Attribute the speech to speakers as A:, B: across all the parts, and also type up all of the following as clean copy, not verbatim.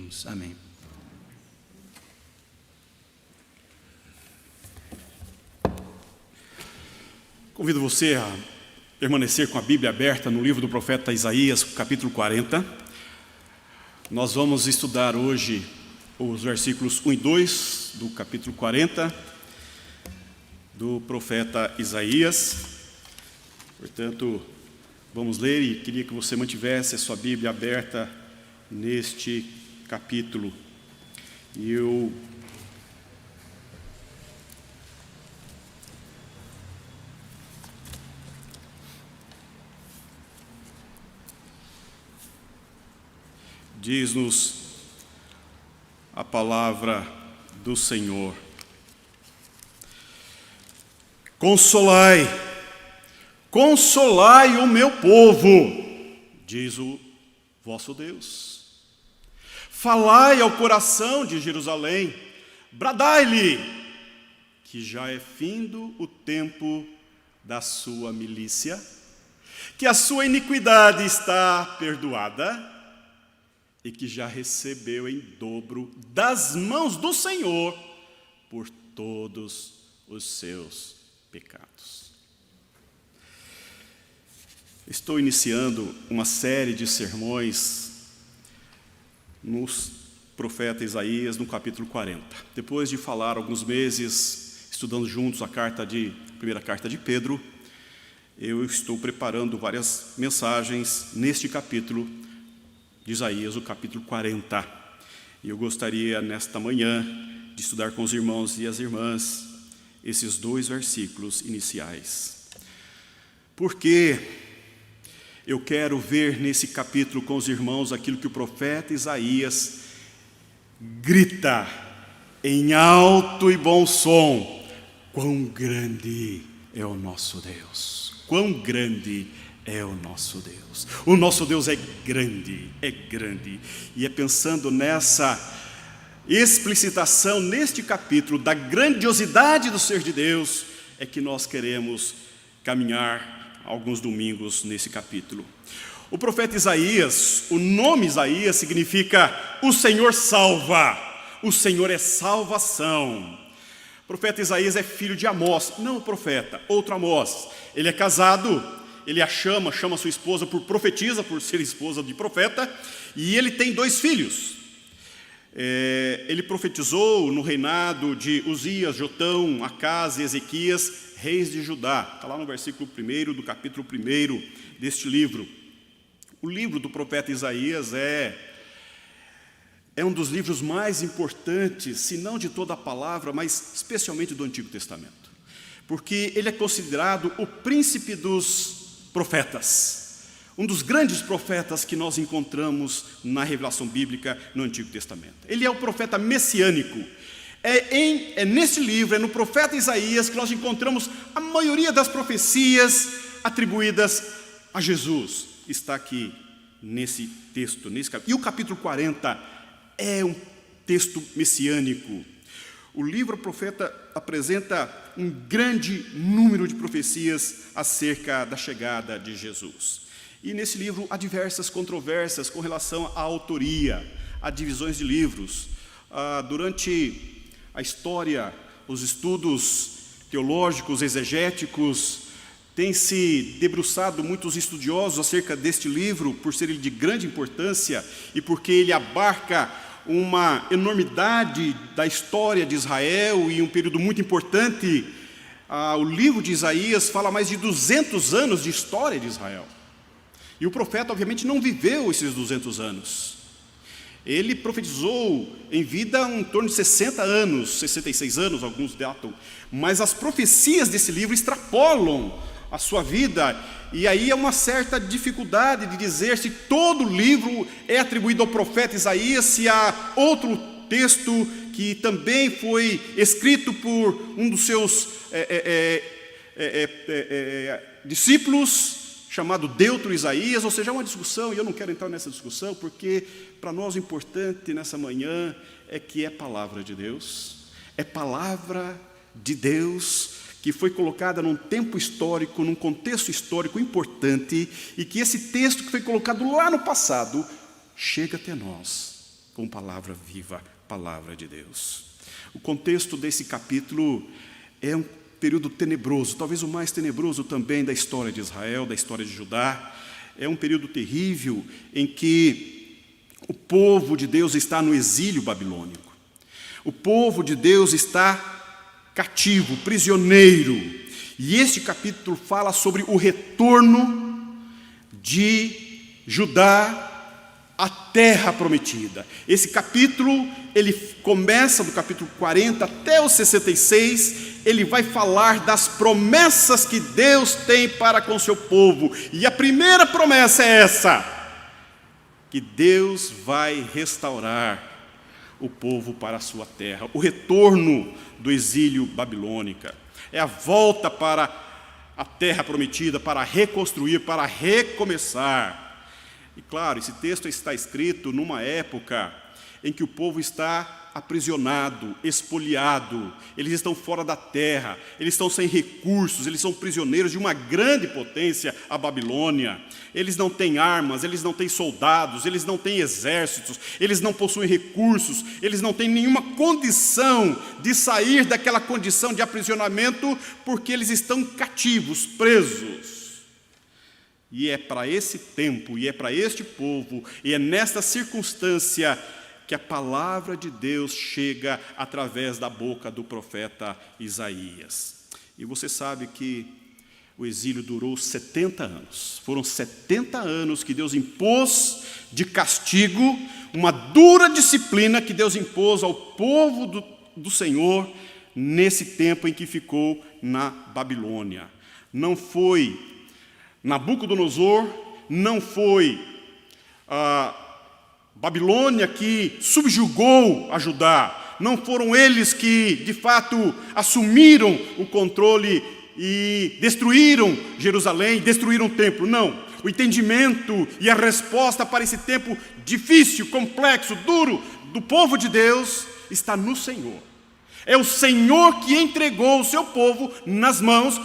A: Jesus. Amém. Convido você a permanecer com a Bíblia aberta no livro do profeta Isaías, capítulo 40. Nós vamos estudar hoje os versículos 1 e 2 do capítulo 40 do profeta Isaías. Portanto, vamos ler e queria que você mantivesse a sua Bíblia aberta neste capítulo. Diz-nos a palavra do Senhor: Consolai, consolai o meu povo, diz o vosso Deus. Falai ao coração de Jerusalém, bradai-lhe, que já é findo o tempo da sua milícia, que a sua iniquidade está perdoada, e que já recebeu em dobro das mãos do Senhor por todos os seus pecados. Estou iniciando uma série de sermões no profeta Isaías, no capítulo 40. Depois de falar alguns meses estudando juntos a primeira carta de Pedro, eu estou preparando várias mensagens neste capítulo de Isaías, o capítulo 40. E eu gostaria, nesta manhã, de estudar com os irmãos e as irmãs esses dois versículos iniciais. Porque eu quero ver nesse capítulo com os irmãos aquilo que o profeta Isaías grita em alto e bom som: quão grande é o nosso Deus! Quão grande é o nosso Deus! O nosso Deus é grande, e é pensando nessa explicitação, neste capítulo, da grandiosidade do ser de Deus, é que nós queremos caminhar alguns domingos nesse capítulo. O profeta Isaías, o nome Isaías significa o Senhor salva, o Senhor é salvação. O profeta Isaías é filho de Amós, não o profeta, outro Amós. Ele é casado. Ele a chama sua esposa por profetisa, por ser esposa de profeta, e ele tem 2 filhos. Ele profetizou no reinado de Uzias, Jotão, Acás e Ezequias, reis de Judá. Está lá no versículo 1 do capítulo 1 deste livro. O livro do profeta Isaías é um dos livros mais importantes, se não de toda a palavra, mas especialmente do Antigo Testamento. Porque ele é considerado o príncipe dos profetas, um dos grandes profetas que nós encontramos na revelação bíblica no Antigo Testamento. Ele é o profeta messiânico. É nesse livro, é no profeta Isaías, que nós encontramos a maioria das profecias atribuídas a Jesus. Está aqui nesse texto, e o capítulo 40 é um texto messiânico. O livro profeta apresenta um grande número de profecias acerca da chegada de Jesus. E nesse livro há diversas controvérsias com relação à autoria, a divisões de livros. Durante a história, os estudos teológicos, exegéticos, têm se debruçado muitos estudiosos acerca deste livro, por ser ele de grande importância e porque ele abarca uma enormidade da história de Israel e um período muito importante. O livro de Isaías fala mais de 200 anos de história de Israel. E o profeta, obviamente, não viveu esses 200 anos. Ele profetizou em vida em torno de 60 anos, 66 anos, alguns datam. Mas as profecias desse livro extrapolam a sua vida. E aí há uma certa dificuldade de dizer se todo o livro é atribuído ao profeta Isaías, se há outro texto que também foi escrito por um dos seus discípulos, chamado Deutero Isaías, ou seja, é uma discussão, e eu não quero entrar nessa discussão, porque para nós o importante nessa manhã é que é palavra de Deus, é palavra de Deus, que foi colocada num tempo histórico, num contexto histórico importante, e que esse texto que foi colocado lá no passado, chega até nós com palavra viva, palavra de Deus. O contexto desse capítulo é um período tenebroso, talvez o mais tenebroso também da história de Israel, da história de Judá. É um período terrível em que o povo de Deus está no exílio babilônico. O povo de Deus está cativo, prisioneiro. E este capítulo fala sobre o retorno de Judá à terra prometida. Esse capítulo, ele começa do capítulo 40 até o 66, ele vai falar das promessas que Deus tem para com o seu povo. E a primeira promessa é essa: que Deus vai restaurar o povo para a sua terra. O retorno do exílio babilônica é a volta para a terra prometida, para reconstruir, para recomeçar. E claro, esse texto está escrito numa época em que o povo está aprisionado, espoliado, eles estão fora da terra, eles estão sem recursos, eles são prisioneiros de uma grande potência, a Babilônia. Eles não têm armas, eles não têm soldados, eles não têm exércitos, eles não possuem recursos, eles não têm nenhuma condição de sair daquela condição de aprisionamento, porque eles estão cativos, presos. E é para esse tempo, e é para este povo, e é nesta circunstância que a palavra de Deus chega através da boca do profeta Isaías. E você sabe que o exílio durou 70 anos. Foram 70 anos que Deus impôs de castigo, uma dura disciplina que Deus impôs ao povo do Senhor nesse tempo em que ficou na Babilônia. Não foi Nabucodonosor, não foi Babilônia que subjugou a Judá, não foram eles que, de fato, assumiram o controle e destruíram Jerusalém, destruíram o templo, não. O entendimento e a resposta para esse tempo difícil, complexo, duro, do povo de Deus, está no Senhor. É o Senhor que entregou o seu povo nas mãos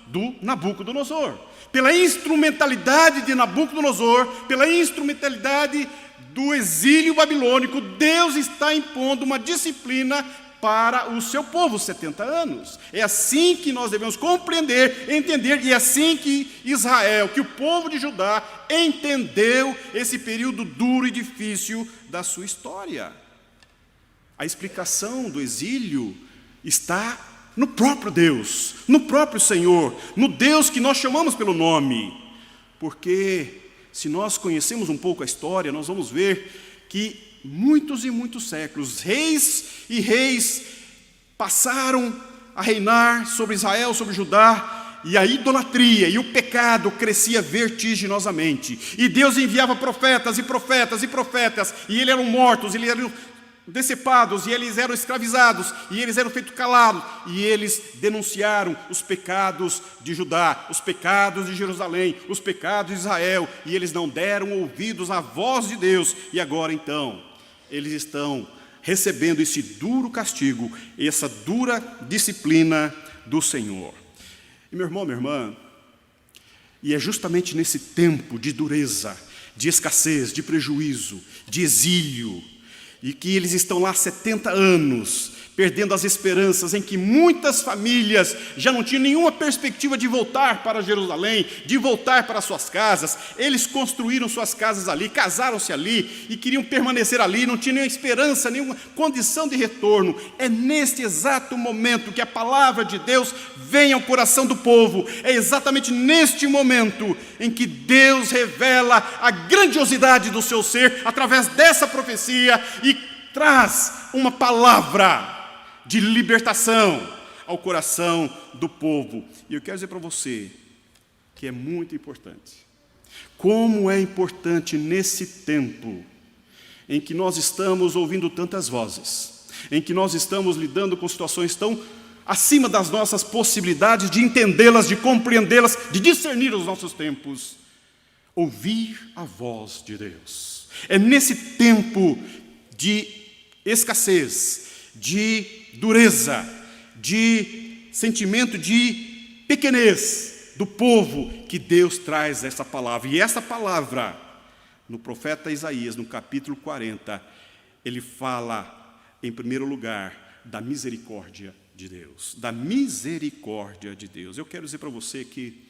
A: do Nabucodonosor. Pela instrumentalidade de Nabucodonosor, pela instrumentalidade do exílio babilônico, Deus está impondo uma disciplina para o seu povo, 70 anos. É assim que nós devemos compreender, entender, e é assim que Israel, que o povo de Judá, entendeu esse período duro e difícil da sua história. A explicação do exílio está no próprio Deus, no próprio Senhor, no Deus que nós chamamos pelo nome. Porque se nós conhecemos um pouco a história, nós vamos ver que muitos e muitos séculos, reis e reis passaram a reinar sobre Israel, sobre Judá, e a idolatria e o pecado crescia vertiginosamente. E Deus enviava profetas e profetas e profetas, e eles eram mortos, eles eram decepados, e eles eram escravizados, e eles eram feitos calados, e eles denunciaram os pecados de Judá, os pecados de Jerusalém, os pecados de Israel, e eles não deram ouvidos à voz de Deus. E agora então, eles estão recebendo esse duro castigo, essa dura disciplina do Senhor. E meu irmão, minha irmã, e é justamente nesse tempo de dureza, de escassez, de prejuízo, de exílio, e que eles estão lá 70 anos, perdendo as esperanças, em que muitas famílias já não tinham nenhuma perspectiva de voltar para Jerusalém, de voltar para suas casas. Eles construíram suas casas ali, casaram-se ali e queriam permanecer ali, não tinham nenhuma esperança, nenhuma condição de retorno. É neste exato momento que a palavra de Deus vem ao coração do povo. É exatamente neste momento em que Deus revela a grandiosidade do seu ser através dessa profecia e traz uma palavra de libertação ao coração do povo. E eu quero dizer para você que é muito importante. Como é importante nesse tempo em que nós estamos ouvindo tantas vozes, em que nós estamos lidando com situações tão acima das nossas possibilidades de entendê-las, de compreendê-las, de discernir os nossos tempos, ouvir a voz de Deus. É nesse tempo de escassez, de dureza, de sentimento de pequenez do povo, que Deus traz essa palavra. E essa palavra, no profeta Isaías, no capítulo 40, ele fala, em primeiro lugar, da misericórdia de Deus. Da misericórdia de Deus. Eu quero dizer para você que,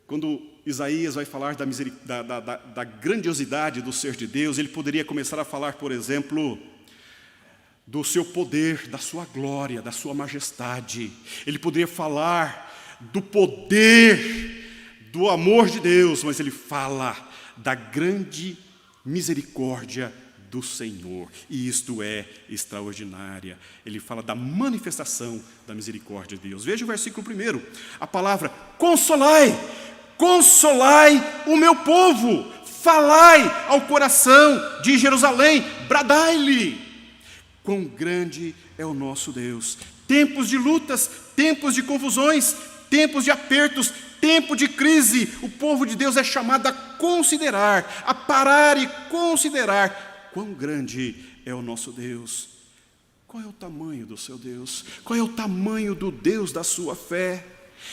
A: quando Isaías vai falar da grandiosidade do ser de Deus, ele poderia começar a falar, por exemplo, do seu poder, da sua glória, da sua majestade. Ele poderia falar do poder, do amor de Deus, mas ele fala da grande misericórdia do Senhor, e isto é extraordinária. Ele fala da manifestação da misericórdia de Deus. Veja o versículo 1, a palavra consolai, consolai o meu povo, falai ao coração de Jerusalém, bradai-lhe. Quão grande é o nosso Deus. Tempos de lutas, tempos de confusões, tempos de apertos, tempo de crise, o povo de Deus é chamado a considerar, a parar e considerar quão grande é o nosso Deus. Qual é o tamanho do seu Deus? Qual é o tamanho do Deus da sua fé?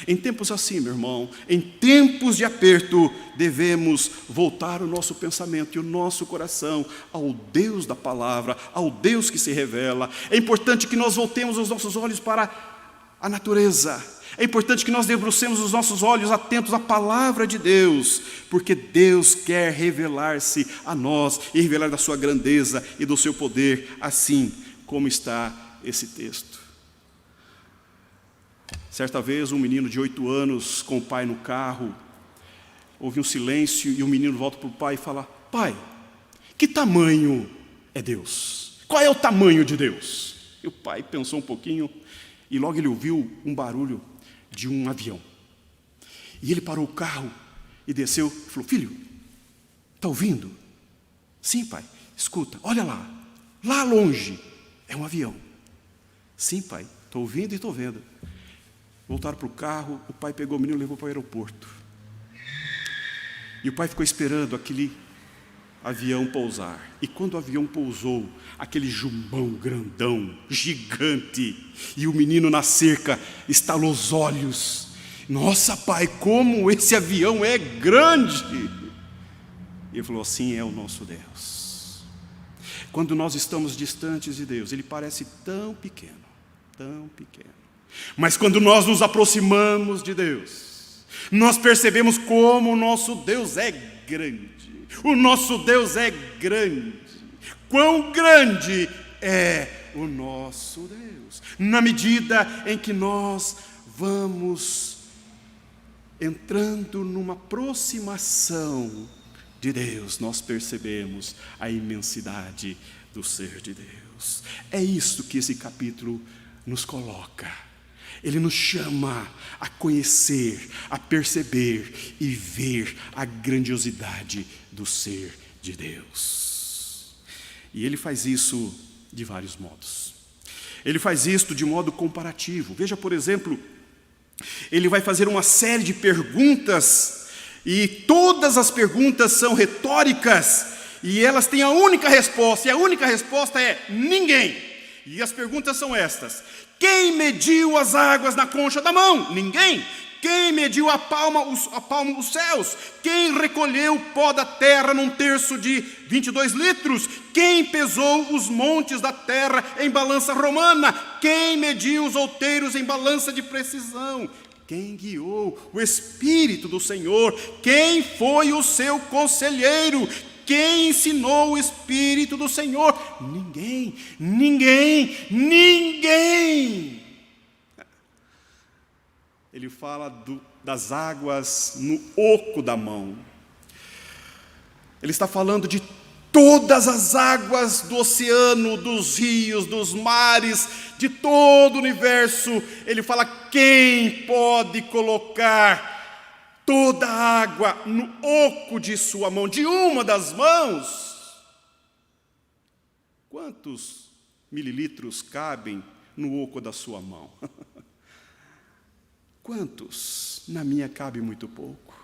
A: Em tempos assim, meu irmão, em tempos de aperto, devemos voltar o nosso pensamento e o nosso coração ao Deus da palavra, ao Deus que se revela. É importante que nós voltemos os nossos olhos para a natureza. É importante que nós debrucemos os nossos olhos atentos à palavra de Deus, porque Deus quer revelar-se a nós e revelar da sua grandeza e do seu poder, assim como está esse texto. Certa vez, um menino de 8 anos com o pai no carro, houve um silêncio e o menino volta para o pai e fala: pai, que tamanho é Deus? Qual é o tamanho de Deus? E o pai pensou um pouquinho e logo ele ouviu um barulho de um avião. E ele parou o carro e desceu e falou: filho, está ouvindo? Sim, pai. Escuta, olha lá, lá longe é um avião. Sim, pai, estou ouvindo e estou vendo. Voltaram para o carro, o pai pegou o menino e levou para o aeroporto. E o pai ficou esperando aquele avião pousar. E quando o avião pousou, aquele jumbão grandão, gigante, e o menino na cerca estalou os olhos. Nossa, pai, como esse avião é grande! E ele falou: assim é o nosso Deus. Quando nós estamos distantes de Deus, Ele parece tão pequeno, tão pequeno. Mas quando nós nos aproximamos de Deus, nós percebemos como o nosso Deus é grande. O nosso Deus é grande. Quão grande é o nosso Deus. Na medida em que nós vamos entrando numa aproximação de Deus, nós percebemos a imensidade do ser de Deus. É isso que esse capítulo nos coloca. Ele nos chama a conhecer, a perceber e ver a grandiosidade do ser de Deus. E ele faz isso de vários modos. Ele faz isso de modo comparativo. Veja, por exemplo, ele vai fazer uma série de perguntas, e todas as perguntas são retóricas, e elas têm a única resposta, e a única resposta é ninguém. E as perguntas são estas: quem mediu as águas na concha da mão? Ninguém. Quem mediu a palma os céus? Quem recolheu o pó da terra num terço de 22 litros? Quem pesou os montes da terra em balança romana? Quem mediu os outeiros em balança de precisão? Quem guiou o Espírito do Senhor? Quem foi o seu conselheiro? Quem ensinou o Espírito do Senhor? Ninguém, ninguém, ninguém. Ele fala das águas no oco da mão. Ele está falando de todas as águas do oceano, dos rios, dos mares, de todo o universo. Ele fala: quem pode colocar toda a água no oco de sua mão, de uma das mãos? Quantos mililitros cabem no oco da sua mão? Quantos? Na minha cabe muito pouco.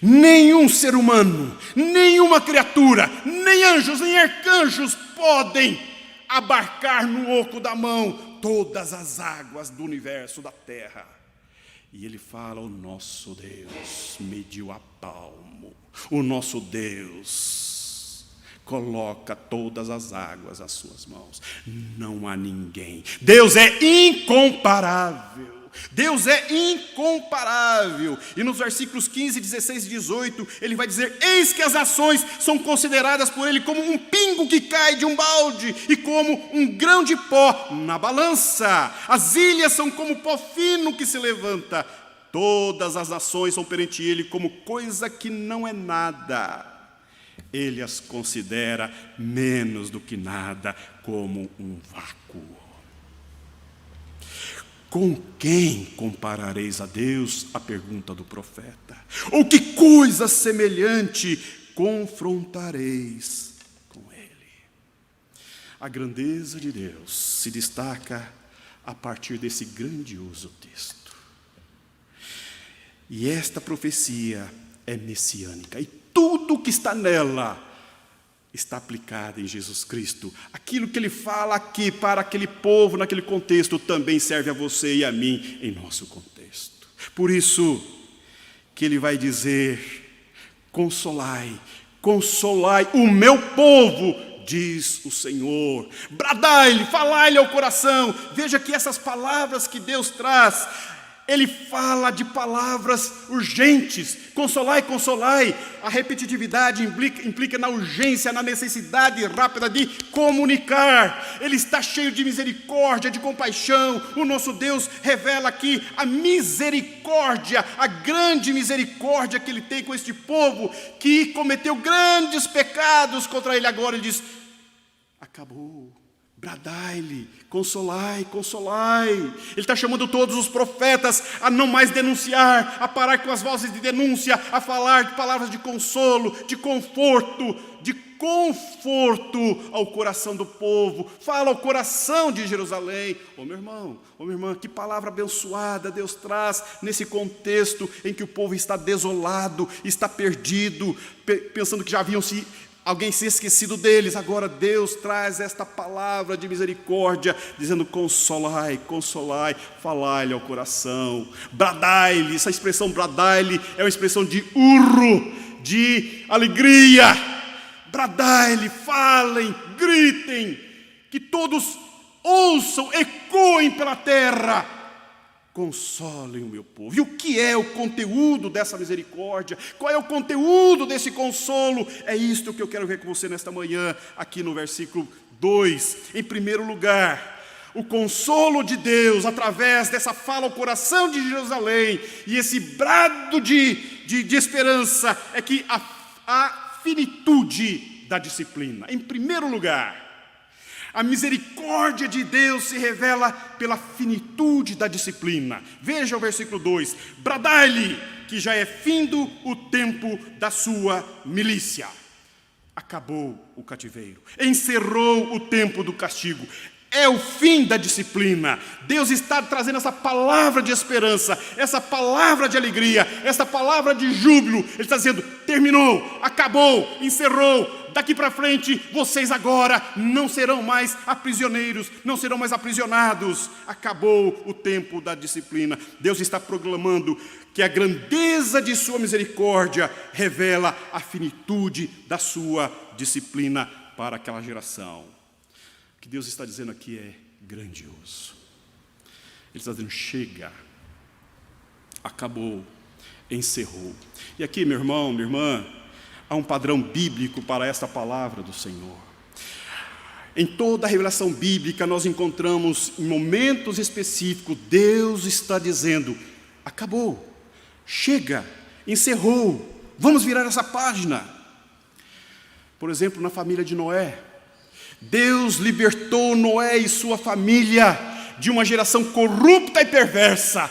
A: Nenhum ser humano, nenhuma criatura, nem anjos, nem arcanjos podem abarcar no oco da mão todas as águas do universo, da terra. E ele fala: o nosso Deus mediu a palmo. O nosso Deus coloca todas as águas às suas mãos. Não há ninguém. Deus é incomparável. Deus é incomparável. E nos versículos 15, 16 e 18, ele vai dizer: eis que as nações são consideradas por ele como um pingo que cai de um balde e como um grão de pó na balança. As ilhas são como pó fino que se levanta. Todas as nações são perante ele como coisa que não é nada. Ele as considera menos do que nada, como um vácuo. Com quem comparareis a Deus? A pergunta do profeta. Ou que coisa semelhante confrontareis com Ele? A grandeza de Deus se destaca a partir desse grandioso texto. E esta profecia é messiânica, e tudo que está nela está aplicado em Jesus Cristo. Aquilo que ele fala aqui para aquele povo, naquele contexto, também serve a você e a mim em nosso contexto. Por isso que ele vai dizer: consolai, consolai o meu povo, diz o Senhor. Bradai-lhe, falai-lhe ao coração. Veja que essas palavras que Deus traz, ele fala de palavras urgentes. Consolai, consolai. A repetitividade implica na urgência, na necessidade rápida de comunicar. Ele está cheio de misericórdia, de compaixão. O nosso Deus revela aqui a misericórdia, a grande misericórdia que ele tem com este povo, que cometeu grandes pecados contra ele. Agora ele diz: acabou. Bradai-lhe, consolai, consolai. Ele está chamando todos os profetas a não mais denunciar, a parar com as vozes de denúncia, a falar de palavras de consolo, de conforto ao coração do povo. Fala ao coração de Jerusalém. Ô meu irmão, ô minha irmã, que palavra abençoada Deus traz nesse contexto em que o povo está desolado, está perdido, pensando que já alguém se esquecido deles. Agora Deus traz esta palavra de misericórdia, dizendo: consolai, consolai, falai-lhe ao coração. Bradai-lhe, essa expressão bradai-lhe é uma expressão de urro, de alegria. Bradai-lhe, falem, gritem, que todos ouçam, ecoem pela terra. Consolem o meu povo. E o que é o conteúdo dessa misericórdia? Qual é o conteúdo desse consolo? É isto que eu quero ver com você nesta manhã, aqui no versículo 2. Em primeiro lugar, o consolo de Deus através dessa fala ao coração de Jerusalém, e esse brado de esperança, é que a finitude da disciplina. Em primeiro lugar, a misericórdia de Deus se revela pela finitude da disciplina. Veja o versículo 2: bradai-lhe, que já é findo o tempo da sua milícia. Acabou o cativeiro, encerrou o tempo do castigo. É o fim da disciplina. Deus está trazendo essa palavra de esperança, essa palavra de alegria, essa palavra de júbilo. Ele está dizendo: terminou, acabou, encerrou. Daqui para frente, vocês agora não serão mais aprisioneiros, não serão mais aprisionados. Acabou o tempo da disciplina. Deus está proclamando que a grandeza de sua misericórdia revela a finitude da sua disciplina para aquela geração. O que Deus está dizendo aqui é grandioso. Ele está dizendo: chega, acabou, encerrou. E aqui, meu irmão, minha irmã, há um padrão bíblico para esta palavra do Senhor. Em toda a revelação bíblica nós encontramos, em momentos específicos, Deus está dizendo: acabou, chega, encerrou, vamos virar essa página. Por exemplo, na família de Noé, Deus libertou Noé e sua família de uma geração corrupta e perversa,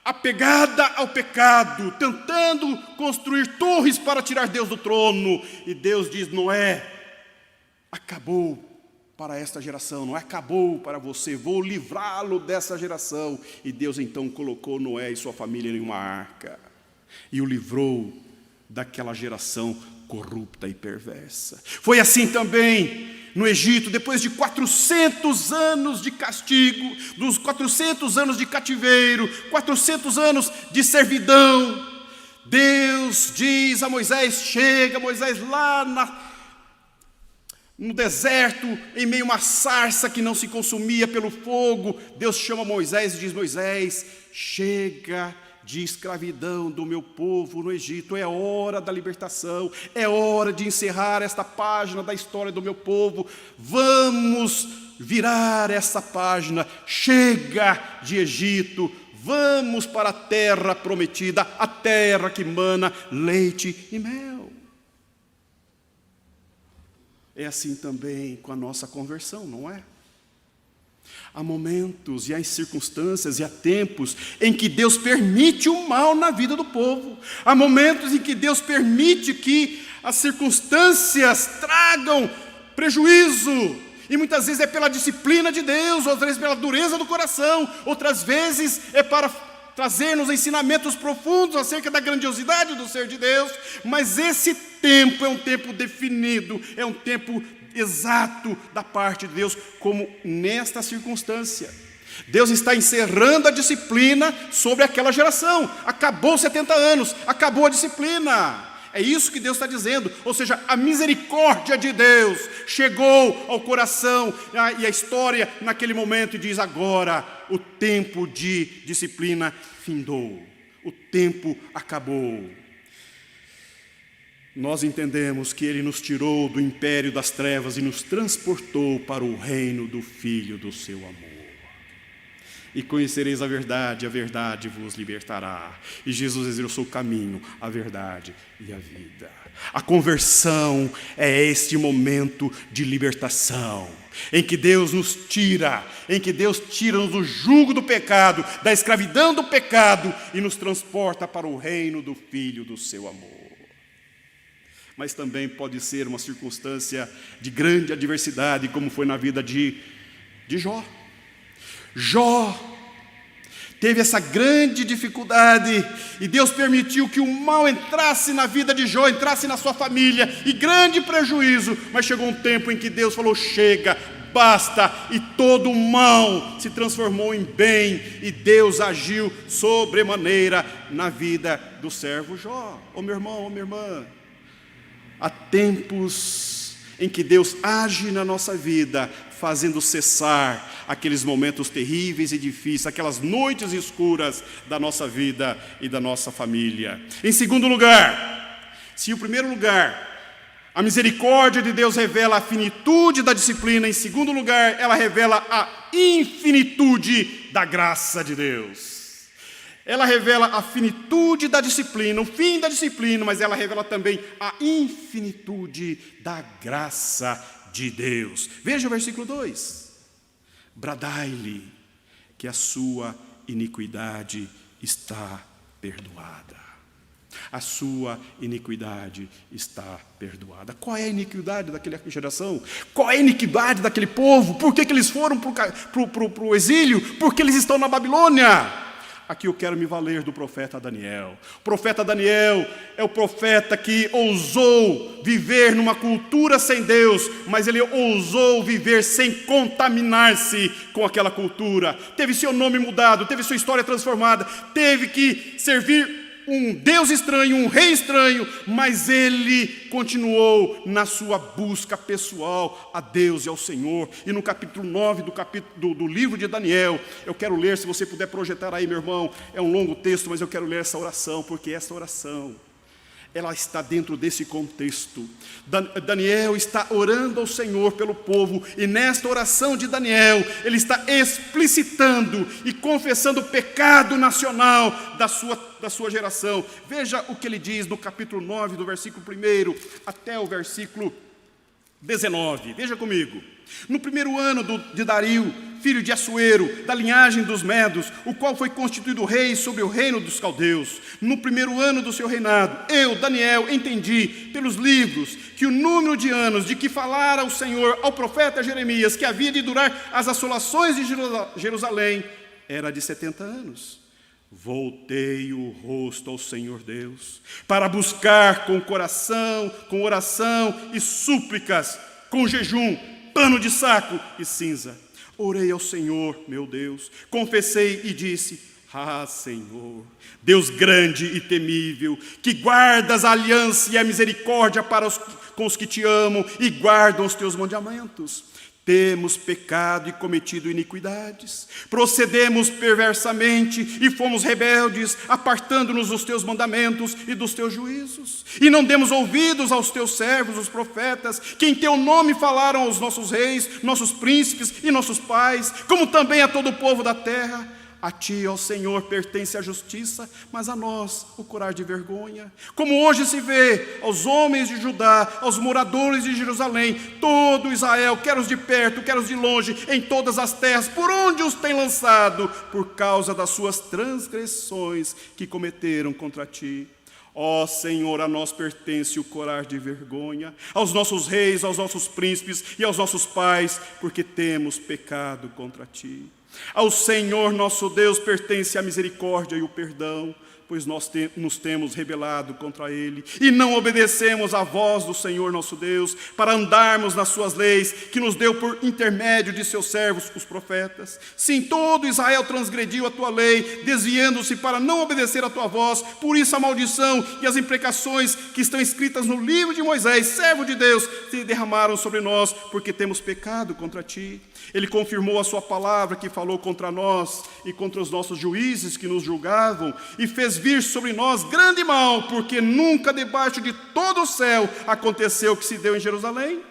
A: apegada ao pecado, tentando construir torres para tirar Deus do trono. E Deus diz: Noé, acabou para esta geração, não acabou para você, vou livrá-lo dessa geração. E Deus então colocou Noé e sua família em uma arca e o livrou daquela geração corrupta e perversa. Foi assim também no Egito, depois de 400 anos de castigo, dos 400 anos de cativeiro, 400 anos de servidão, Deus diz a Moisés: chega, Moisés, lá No deserto, em meio a uma sarça que não se consumia pelo fogo, Deus chama Moisés e diz: Moisés, chega de escravidão do meu povo no Egito, é hora da libertação, é hora de encerrar esta página da história do meu povo, vamos virar essa página, chega de Egito, vamos para a terra prometida, a terra que mana leite e mel. É assim também com a nossa conversão, não é? Há momentos e há circunstâncias e há tempos em que Deus permite o mal na vida do povo. Há momentos em que Deus permite que as circunstâncias tragam prejuízo. E muitas vezes é pela disciplina de Deus, outras vezes pela dureza do coração, outras vezes é para trazer-nos ensinamentos profundos acerca da grandiosidade do ser de Deus. Mas esse tempo é um tempo definido, é um tempo exato da parte de Deus, como nesta circunstância. Deus está encerrando a disciplina sobre aquela geração. Acabou 70 anos, acabou a disciplina. É isso que Deus está dizendo, ou seja, a misericórdia de Deus chegou ao coração e a história naquele momento e diz: agora o tempo de disciplina findou, o tempo acabou. Nós entendemos que Ele nos tirou do império das trevas e nos transportou para o reino do Filho do seu amor. E conhecereis a verdade vos libertará. E Jesus diz: eu sou o caminho, a verdade e a vida. A conversão é este momento de libertação, em que Deus nos tira, tira-nos do jugo do pecado, da escravidão do pecado, e nos transporta para o reino do Filho do seu amor. Mas também pode ser uma circunstância de grande adversidade, como foi na vida de Jó. Jó teve essa grande dificuldade, e Deus permitiu que o mal entrasse na vida de Jó, entrasse na sua família, e grande prejuízo. Mas chegou um tempo em que Deus falou: chega, basta, e todo o mal se transformou em bem, e Deus agiu sobremaneira na vida do servo Jó. Ô meu irmão, ô minha irmã, há tempos em que Deus age na nossa vida, fazendo cessar aqueles momentos terríveis e difíceis, aquelas noites escuras da nossa vida e da nossa família. Em segundo lugar, se em primeiro lugar a misericórdia de Deus revela a finitude da disciplina, em segundo lugar, ela revela a infinitude da graça de Deus. Ela revela a finitude da disciplina, o fim da disciplina, mas ela revela também a infinitude da graça de Deus. Veja o versículo 2. Bradai-lhe que a sua iniquidade está perdoada. A sua iniquidade está perdoada. Qual é a iniquidade daquela geração? Qual é a iniquidade daquele povo? Por que eles foram para o exílio? Porque eles estão na Babilônia. Aqui eu quero me valer do profeta Daniel. O profeta Daniel é o profeta que ousou viver numa cultura sem Deus, mas ele ousou viver sem contaminar-se com aquela cultura. Teve seu nome mudado, teve sua história transformada, teve que servir um Deus estranho, um rei estranho, mas ele continuou na sua busca pessoal a Deus e ao Senhor. E no capítulo 9 do livro de Daniel, eu quero ler, se você puder projetar aí, meu irmão, é um longo texto, mas eu quero ler essa oração, porque essa oração, ela está dentro desse contexto. Daniel está orando ao Senhor pelo povo, e nesta oração de Daniel, ele está explicitando e confessando o pecado nacional da sua geração. Veja o que ele diz no capítulo 9, do versículo 1 até o versículo 19. Veja comigo. No primeiro ano de Dario, filho de Assuero, da linhagem dos Medos, o qual foi constituído rei sobre o reino dos caldeus, no primeiro ano do seu reinado, eu, Daniel, entendi pelos livros que o número de anos de que falara o Senhor ao profeta Jeremias, que havia de durar as assolações de Jerusalém, era de 70 anos. Voltei o rosto ao Senhor Deus, para buscar com coração, com oração e súplicas, com jejum, pano de saco e cinza. Orei ao Senhor, meu Deus, confessei e disse: ah, Senhor, Deus grande e temível, que guardas a aliança e a misericórdia para com os que te amam e guardam os teus mandamentos. Temos pecado e cometido iniquidades, procedemos perversamente e fomos rebeldes, apartando-nos dos teus mandamentos e dos teus juízos. E não demos ouvidos aos teus servos, os profetas, que em teu nome falaram aos nossos reis, nossos príncipes e nossos pais, como também a todo o povo da terra. A ti, ó Senhor, pertence a justiça, mas a nós o curar de vergonha. Como hoje se vê aos homens de Judá, aos moradores de Jerusalém, todo Israel, quer os de perto, quer os de longe, em todas as terras, por onde os tem lançado, por causa das suas transgressões que cometeram contra ti. Ó Senhor, a nós pertence o curar de vergonha, aos nossos reis, aos nossos príncipes e aos nossos pais, porque temos pecado contra ti. Ao Senhor nosso Deus pertence a misericórdia e o perdão, pois nós nos temos rebelado contra Ele e não obedecemos à voz do Senhor nosso Deus para andarmos nas suas leis que nos deu por intermédio de seus servos, os profetas. Sim, todo Israel transgrediu a tua lei, desviando-se para não obedecer à tua voz. Por isso a maldição e as imprecações que estão escritas no livro de Moisés, servo de Deus, se derramaram sobre nós, porque temos pecado contra ti. Ele confirmou a sua palavra que falou contra nós e contra os nossos juízes que nos julgavam, e fez vir sobre nós grande mal, porque nunca debaixo de todo o céu aconteceu o que se deu em Jerusalém.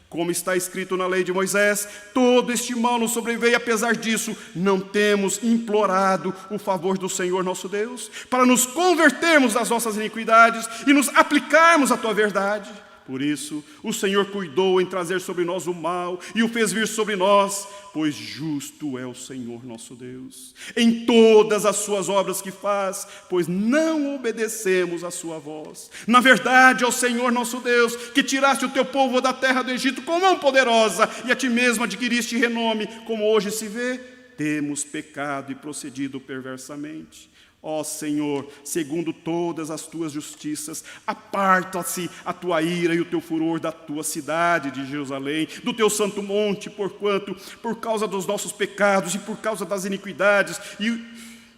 A: Como está escrito na lei de Moisés, todo este mal nos sobreveio, apesar disso, não temos implorado o favor do Senhor nosso Deus, para nos convertermos das nossas iniquidades e nos aplicarmos à tua verdade. Por isso, o Senhor cuidou em trazer sobre nós o mal e o fez vir sobre nós, pois justo é o Senhor nosso Deus em todas as suas obras que faz, pois não obedecemos à sua voz. Na verdade, ó Senhor nosso Deus, que tiraste o teu povo da terra do Egito com mão poderosa e a ti mesmo adquiriste renome, como hoje se vê, temos pecado e procedido perversamente. Ó Senhor, segundo todas as tuas justiças, aparta-se a tua ira e o teu furor da tua cidade de Jerusalém, do teu santo monte, porquanto, por causa dos nossos pecados e por causa das iniquidades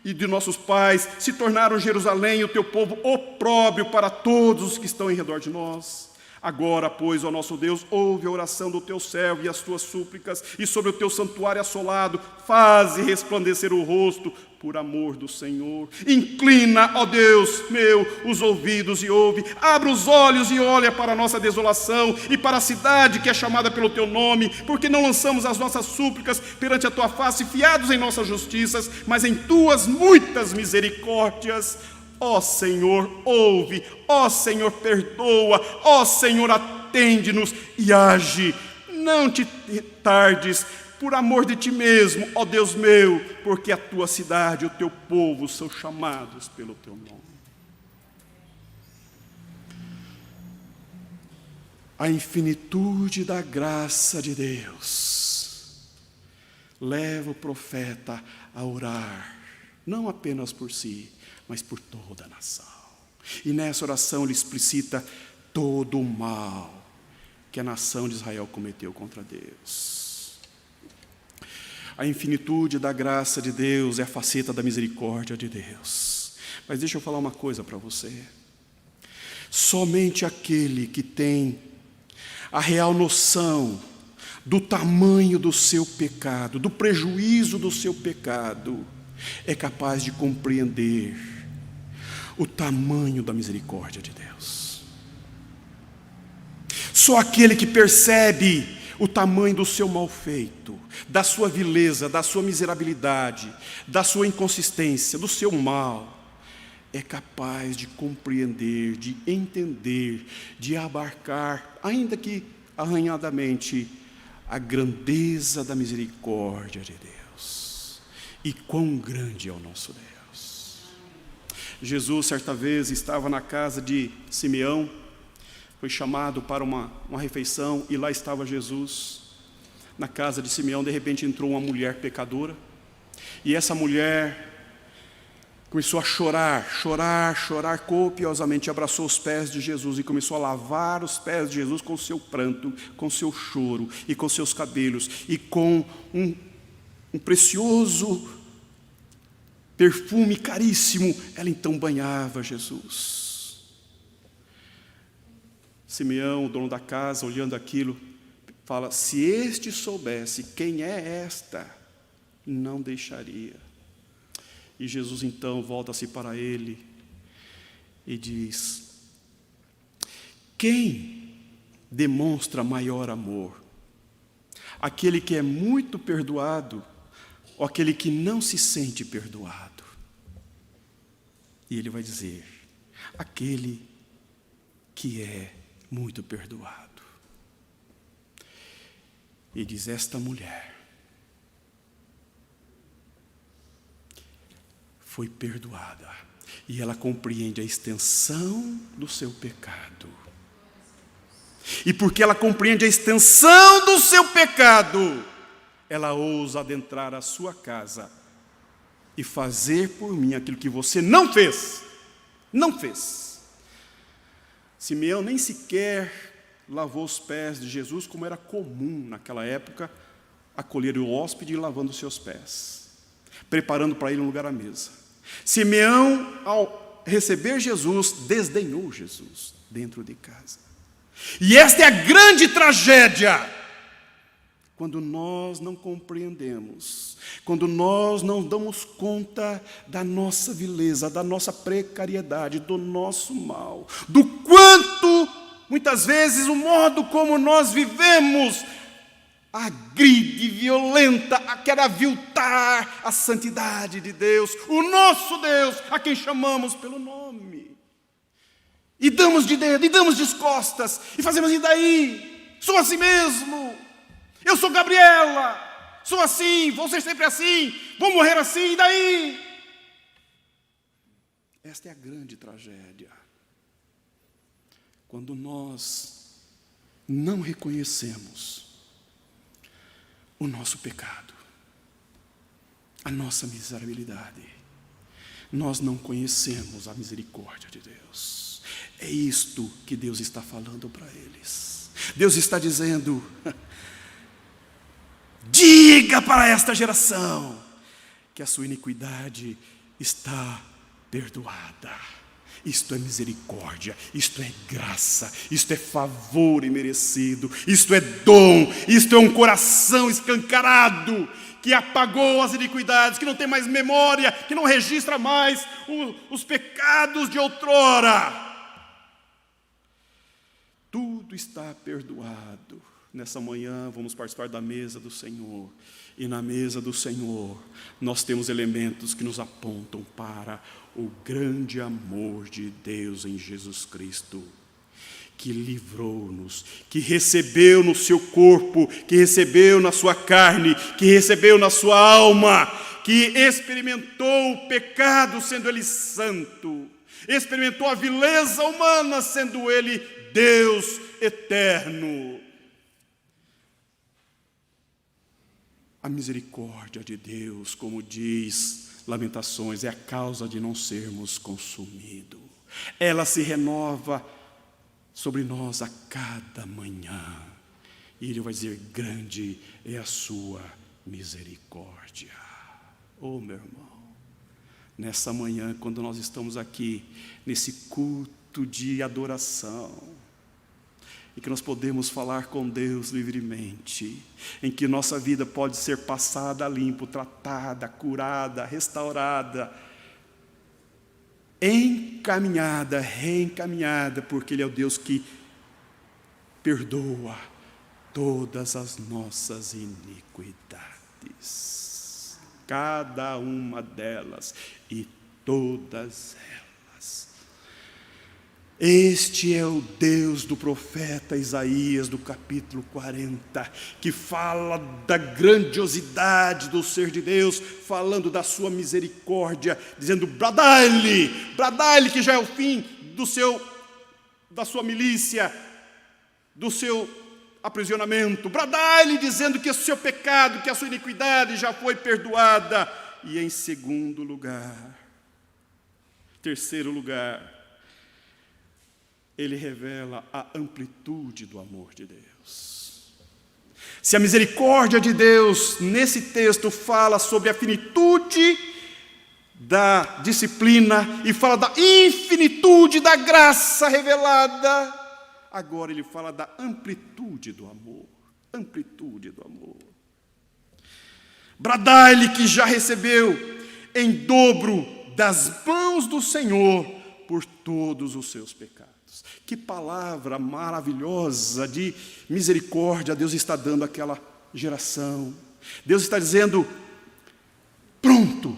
A: e de nossos pais, se tornaram Jerusalém e o teu povo opróbrio para todos os que estão em redor de nós. Agora, pois, ó nosso Deus, ouve a oração do teu servo e as tuas súplicas, e sobre o teu santuário assolado, faze resplandecer o rosto, por amor do Senhor. Inclina, ó Deus meu, os ouvidos e ouve, abre os olhos e olha para a nossa desolação e para a cidade que é chamada pelo teu nome, porque não lançamos as nossas súplicas perante a tua face, fiados em nossas justiças, mas em tuas muitas misericórdias. Ó Senhor, ouve, ó Senhor, perdoa, ó Senhor, atende-nos e age. Não te tardes, por amor de ti mesmo, ó Deus meu, porque a tua cidade e o teu povo são chamados pelo teu nome. A infinitude da graça de Deus leva o profeta a orar, não apenas por si, mas por toda a nação. E nessa oração ele explicita todo o mal que a nação de Israel cometeu contra Deus. A infinitude da graça de Deus é a faceta da misericórdia de Deus. Mas deixa eu falar uma coisa para você. Somente aquele que tem a real noção do tamanho do seu pecado, do prejuízo do seu pecado, é capaz de compreender o tamanho da misericórdia de Deus. Só aquele que percebe o tamanho do seu mal feito, da sua vileza, da sua miserabilidade, da sua inconsistência, do seu mal, é capaz de compreender, de entender, de abarcar, ainda que arranhadamente, a grandeza da misericórdia de Deus. E quão grande é o nosso Deus. Jesus, certa vez, estava na casa de Simeão, foi chamado para uma refeição, e lá estava Jesus. Na casa de Simeão, de repente entrou uma mulher pecadora, e essa mulher começou a chorar copiosamente, abraçou os pés de Jesus e começou a lavar os pés de Jesus com seu pranto, com seu choro e com seus cabelos, e com um precioso perfume caríssimo, ela então banhava Jesus. Simeão, o dono da casa, olhando aquilo, fala: se este soubesse quem é esta, não deixaria. E Jesus então volta-se para ele e diz: quem demonstra maior amor? Aquele que é muito perdoado ou aquele que não se sente perdoado? E ele vai dizer: aquele que é muito perdoado. E diz: esta mulher foi perdoada e ela compreende a extensão do seu pecado. E porque ela compreende a extensão do seu pecado, ela ousa adentrar a sua casa e fazer por mim aquilo que você não fez. Não fez. Simeão nem sequer lavou os pés de Jesus, como era comum naquela época, acolher o hóspede e lavando os seus pés, preparando para ele um lugar à mesa. Simeão, ao receber Jesus, desdenhou Jesus dentro de casa. E esta é a grande tragédia, quando nós não compreendemos, quando nós não damos conta da nossa vileza, da nossa precariedade, do nosso mal, do quanto, muitas vezes, o modo como nós vivemos agride, violenta, quer aviltar a santidade de Deus, o nosso Deus, a quem chamamos pelo nome. E damos de dedo, e damos de costas, e fazemos: e daí? Sou assim mesmo. Eu sou Gabriela, sou assim, vou ser sempre assim, vou morrer assim, e daí? Esta é a grande tragédia. Quando nós não reconhecemos o nosso pecado, a nossa miserabilidade, nós não conhecemos a misericórdia de Deus. É isto que Deus está falando para eles. Deus está dizendo: diga para esta geração que a sua iniquidade está perdoada. Isto é misericórdia, isto é graça, isto é favor imerecido, isto é dom, isto é um coração escancarado, que apagou as iniquidades, que não tem mais memória, que não registra mais os pecados de outrora. Tudo está perdoado. Nessa manhã vamos participar da mesa do Senhor. E na mesa do Senhor nós temos elementos que nos apontam para o grande amor de Deus em Jesus Cristo, que livrou-nos, que recebeu no seu corpo, que recebeu na sua carne, que recebeu na sua alma, que experimentou o pecado sendo ele santo, experimentou a vileza humana sendo ele Deus eterno. A misericórdia de Deus, como diz Lamentações, é a causa de não sermos consumidos. Ela se renova sobre nós a cada manhã. E Ele vai dizer: grande é a sua misericórdia. Oh, meu irmão, nessa manhã, quando nós estamos aqui, nesse culto de adoração, em que nós podemos falar com Deus livremente, em que nossa vida pode ser passada a limpo, tratada, curada, restaurada, encaminhada, reencaminhada, porque Ele é o Deus que perdoa todas as nossas iniquidades, cada uma delas e todas elas. Este é o Deus do profeta Isaías, do capítulo 40, que fala da grandiosidade do ser de Deus, falando da sua misericórdia, dizendo: bradai-lhe, bradai-lhe, que já é o fim da sua milícia, do seu aprisionamento, bradai-lhe, dizendo que o seu pecado, que a sua iniquidade já foi perdoada. E em terceiro lugar, Ele revela a amplitude do amor de Deus. Se a misericórdia de Deus, nesse texto, fala sobre a finitude da disciplina e fala da infinitude da graça revelada, agora ele fala da amplitude do amor. Amplitude do amor. Bradai-lhe que já recebeu em dobro das mãos do Senhor por todos os seus pecados. Que palavra maravilhosa de misericórdia Deus está dando àquela geração. Deus está dizendo: pronto,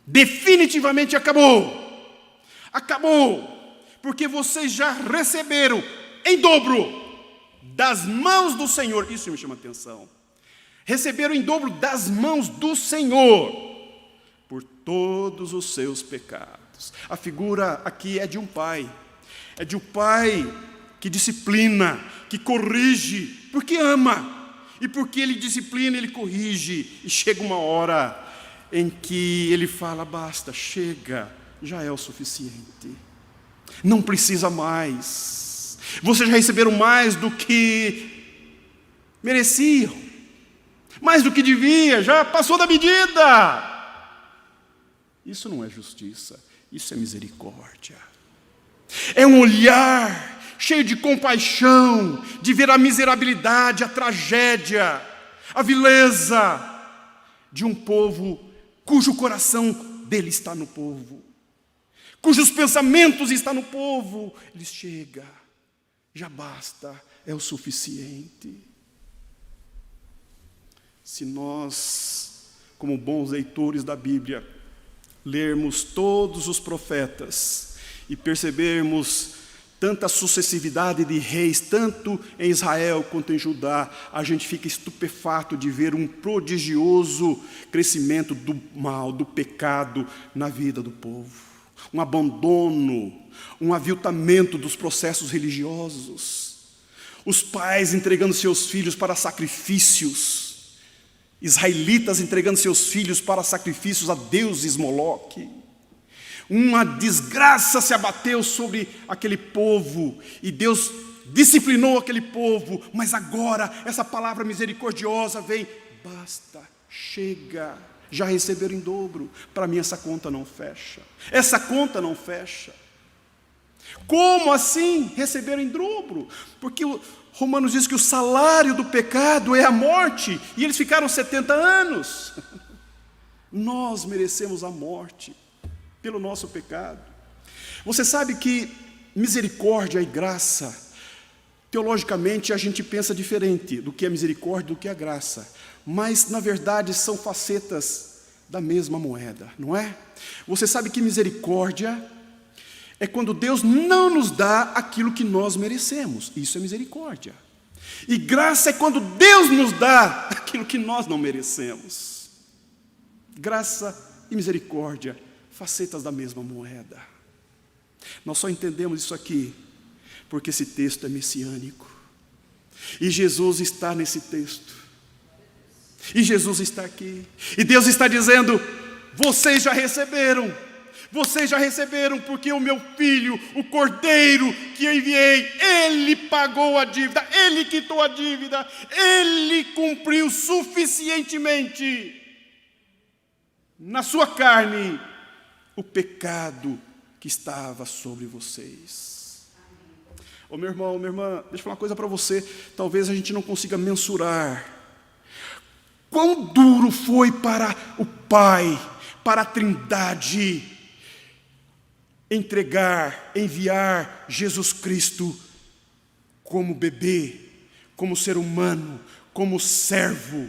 A: definitivamente acabou. Acabou, porque vocês já receberam em dobro das mãos do Senhor. Isso me chama a atenção. Receberam em dobro das mãos do Senhor por todos os seus pecados. A figura aqui é de um pai. É de um pai que disciplina, que corrige, porque ama. E porque ele disciplina, ele corrige. E chega uma hora em que ele fala: basta, chega, já é o suficiente. Não precisa mais. Vocês já receberam mais do que mereciam. Mais do que devia, já passou da medida. Isso não é justiça, isso é misericórdia. É um olhar cheio de compaixão, de ver a miserabilidade, a tragédia, a vileza de um povo cujo coração dele está no povo, cujos pensamentos estão no povo. Ele chega, já basta, é o suficiente. Se nós, como bons leitores da Bíblia, lermos todos os profetas e percebermos tanta sucessividade de reis, tanto em Israel quanto em Judá, a gente fica estupefato de ver um prodigioso crescimento do mal, do pecado na vida do povo. Um abandono, um aviltamento dos processos religiosos. Os pais entregando seus filhos para sacrifícios. Israelitas entregando seus filhos para sacrifícios a deuses Moloque. Uma desgraça se abateu sobre aquele povo e Deus disciplinou aquele povo, mas agora essa palavra misericordiosa vem: basta, chega, já receberam em dobro. Para mim essa conta não fecha. Essa conta não fecha. Como assim receberam em dobro? Porque Romanos diz que o salário do pecado é a morte, e eles ficaram 70 anos. Nós merecemos a morte pelo nosso pecado. Você sabe que misericórdia e graça, teologicamente a gente pensa diferente do que é misericórdia do que é graça, mas na verdade são facetas da mesma moeda, não é? Você sabe que misericórdia é quando Deus não nos dá aquilo que nós merecemos. Isso é misericórdia. E graça é quando Deus nos dá aquilo que nós não merecemos. Graça e misericórdia, facetas da mesma moeda. Nós só entendemos isso aqui porque esse texto é messiânico. E Jesus está nesse texto. E Jesus está aqui. E Deus está dizendo: vocês já receberam. Vocês já receberam, porque o meu filho, o cordeiro que eu enviei, ele pagou a dívida, ele quitou a dívida, ele cumpriu suficientemente na sua carne o pecado que estava sobre vocês. Ô meu irmão, minha irmã, deixa eu falar uma coisa para você. Talvez a gente não consiga mensurar quão duro foi para o Pai, para a Trindade, enviar Jesus Cristo como bebê, como ser humano, como servo,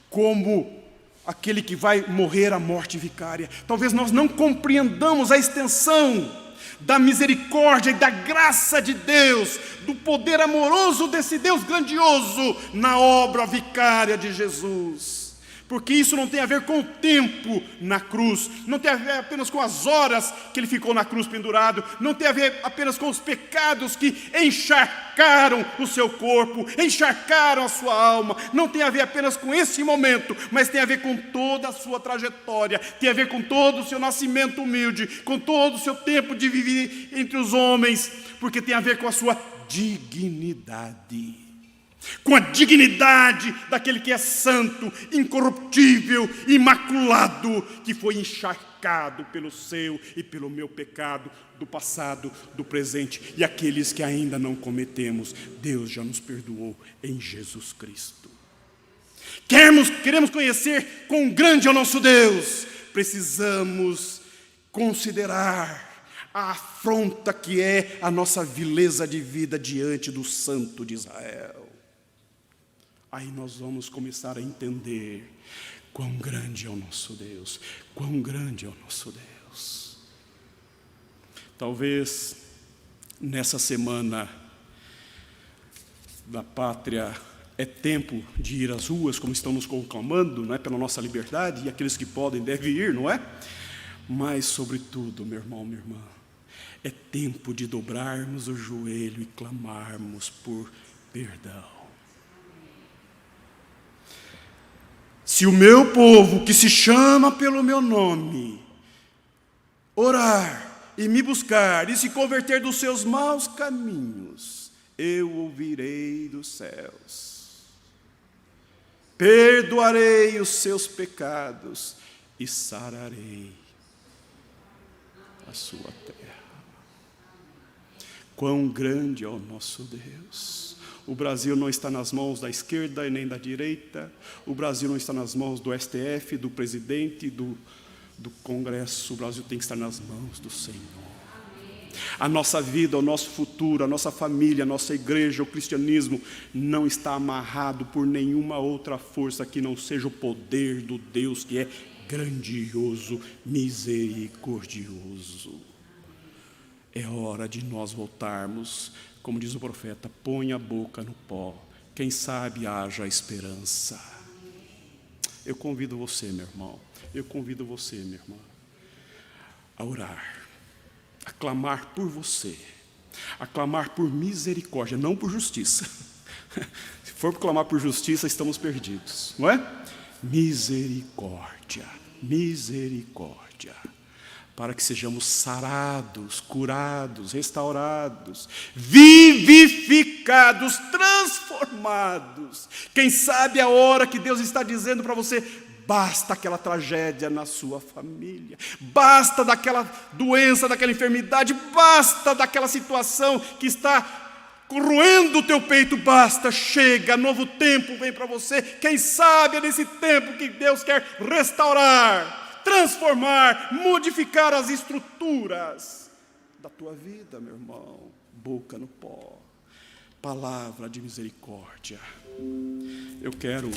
A: como aquele que vai morrer a morte vicária. Talvez nós não compreendamos a extensão da misericórdia e da graça de Deus, do poder amoroso desse Deus grandioso na obra vicária de Jesus. Porque isso não tem a ver com o tempo na cruz, não tem a ver apenas com as horas que ele ficou na cruz pendurado, não tem a ver apenas com os pecados que encharcaram o seu corpo, encharcaram a sua alma, não tem a ver apenas com esse momento, mas tem a ver com toda a sua trajetória, tem a ver com todo o seu nascimento humilde, com todo o seu tempo de viver entre os homens, porque tem a ver com a sua dignidade. Com a dignidade daquele que é santo, incorruptível, imaculado, que foi encharcado marcado pelo seu e pelo meu pecado do passado, do presente, e aqueles que ainda não cometemos, Deus já nos perdoou em Jesus Cristo. Queremos conhecer quão grande é o nosso Deus, precisamos considerar a afronta que é a nossa vileza de vida diante do Santo de Israel. Aí nós vamos começar a entender quão grande é o nosso Deus, quão grande é o nosso Deus. Talvez nessa semana da pátria é tempo de ir às ruas, como estão nos conclamando, não é, pela nossa liberdade, e aqueles que podem devem ir, não é? Mas, sobretudo, meu irmão, minha irmã, é tempo de dobrarmos o joelho e clamarmos por perdão. Se o meu povo, que se chama pelo meu nome, orar e me buscar e se converter dos seus maus caminhos, eu ouvirei dos céus, perdoarei os seus pecados e sararei a sua terra. Quão grande é o nosso Deus! O Brasil não está nas mãos da esquerda e nem da direita. O Brasil não está nas mãos do STF, do presidente, do Congresso. O Brasil tem que estar nas mãos do Senhor. A nossa vida, o nosso futuro, a nossa família, a nossa igreja, o cristianismo não está amarrado por nenhuma outra força que não seja o poder do Deus que é grandioso, misericordioso. É hora de nós voltarmos, como diz o profeta, põe a boca no pó, quem sabe haja esperança. Eu convido você, meu irmão, eu convido você, minha irmã, a orar, a clamar por você, a clamar por misericórdia, não por justiça. Se for clamar por justiça, estamos perdidos, não é? Misericórdia, misericórdia, para que sejamos sarados, curados, restaurados, vivificados, transformados. Quem sabe a hora que Deus está dizendo para você, basta aquela tragédia na sua família, basta daquela doença, daquela enfermidade, basta daquela situação que está corroendo o teu peito, basta, chega, novo tempo vem para você. Quem sabe é nesse tempo que Deus quer restaurar, transformar, modificar as estruturas da tua vida, meu irmão. Boca no pó, palavra de misericórdia. Eu quero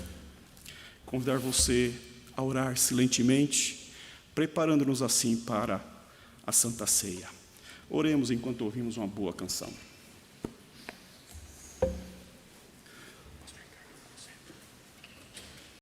A: convidar você a orar silentemente, preparando-nos assim para a Santa Ceia. Oremos enquanto ouvimos uma boa canção.